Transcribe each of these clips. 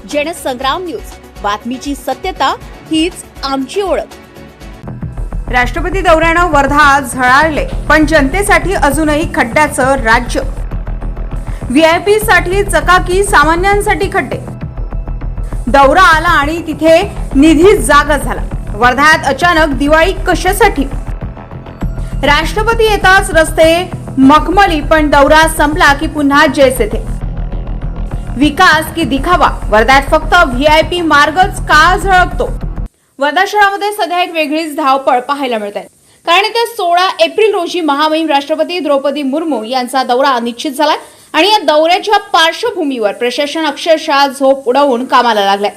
Jansangram news, बातमीची सत्यता हीच आमची ओळख। राष्ट्रपती दौऱ्यानं वर्धा झळाळले, पण जनतेसाठी अजूनही खड्ड्याचं राज्य। व्हीआयपी साठी चकाकी, सामान्यांसाठी खड्डे। दौरा आला आणि तिथे निधी जागा झाला। वर्ध्यात अचानक दिवाळी कशासाठी? राष्ट्रपती येताच रस्ते मखमली, पण दौरा संपला की पुन्हा जैसे थे। विकास की दिखावा? वर्ध्यात फक्त व्हीआयपी मार्गच का झळकतो? वर्धा शहरामध्ये सध्या एक वेगळीच धावपळ पाहायला मिळते, कारण येत्या 16 एप्रिल रोजी महामहिम राष्ट्रपती द्रौपदी मुर्मू यांचा दौरा निश्चित झालाय आणि या दौऱ्याच्या पार्श्वभूमीवर प्रशासन अक्षरशः झोप उडवून कामाला लागलाय।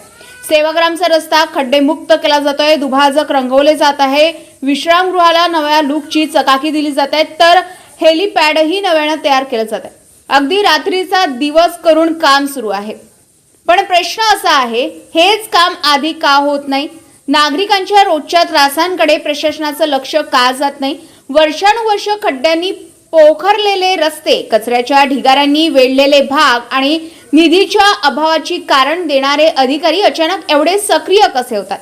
सेवाग्रामचा रस्ता खड्डेमुक्त केला जातोय, दुभाजक रंगवले जात आहे, विश्रामगृहाला नव्या लुकची चकाकी दिली जात आहे, तर हेलिपॅडही नव्यानं तयार केलं जात आहे। अगदी रात्रीचा दिवस करून काम सुरू आहे। पण प्रश्न असा आहे, हेच काम आधी का होत नाही? नागरिकांच्या रोजच्या त्रासांकडे प्रशासनाचं लक्ष का जात नाही? वर्षानुवर्ष खड्ड्यांनी पोखरलेले रस्ते, कचऱ्याच्या ढिगाऱ्यांनी वेढलेले भाग आणि निधीच्या अभावाची कारण देणारे अधिकारी अचानक एवढे सक्रिय कसे होतात?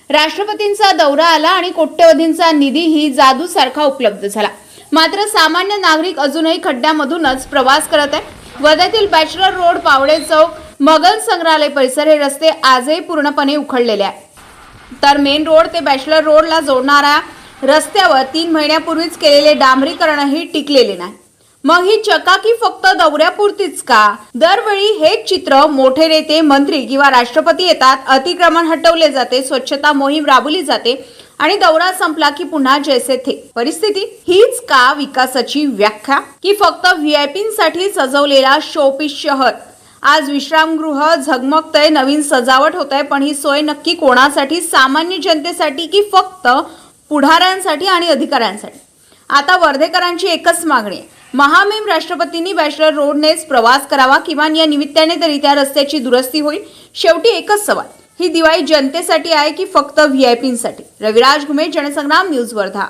राष्ट्रपतींचा दौरा आला आणि कोट्यवधींचा निधीही जादूसारखा उपलब्ध झाला, मात्र सामान्य नागरिक अजूनही खड्ड्यामधूनच प्रवास करत आहे। वर्ध्यातील बॅचलर रोड, पावडे चौक, मगल संग्रहालय परिसर हे रस्ते आजही पूर्णपणे उखडलेले आहेत, तर मेन रोड ते बॅचलर रोडला जोडणाऱ्या रस्त्यावर 3 महिन्यापूर्वीच केलेले डांबरीकरणही टिकलेले नाही। मग ही चकाकी फक्त दौऱ्यापुरतीच का? दरवेळी हेच चित्र, मोठे नेते, मंत्री किंवा राष्ट्रपती येतात, अतिक्रमण हटवले जाते, स्वच्छता मोहीम राबवली जाते आणि दौरा संपला की पुन्हा जैसे थे। परिस्थिती हीच का विकासाची व्याख्या, की फक्त व्हीआयपींसाठी सजवलेला शोपीस शहर? आज विश्रामगृह झगमगतय, नवीन सजावट होत आहे, पण ही सोय नक्की कोणासाठी? सामान्य जनतेसाठी की फक्त पुढाऱ्यांसाठी आणि अधिकाऱ्यांसाठी? आता वर्धेकरांची एकच मागणी आहे, महामहिम राष्ट्रपतींनी बॅचलर रोडनेच प्रवास करावा, किमान या निमित्ताने तरी त्या रस्त्याची दुरुस्ती होईल। शेवटी एकच सवाल, ही दिवाळी जनतेसाठी आहे की फक्त व्हीआयपींसाठी? रविराज घुमे, जनसंग्राम न्यूज, वर्धा।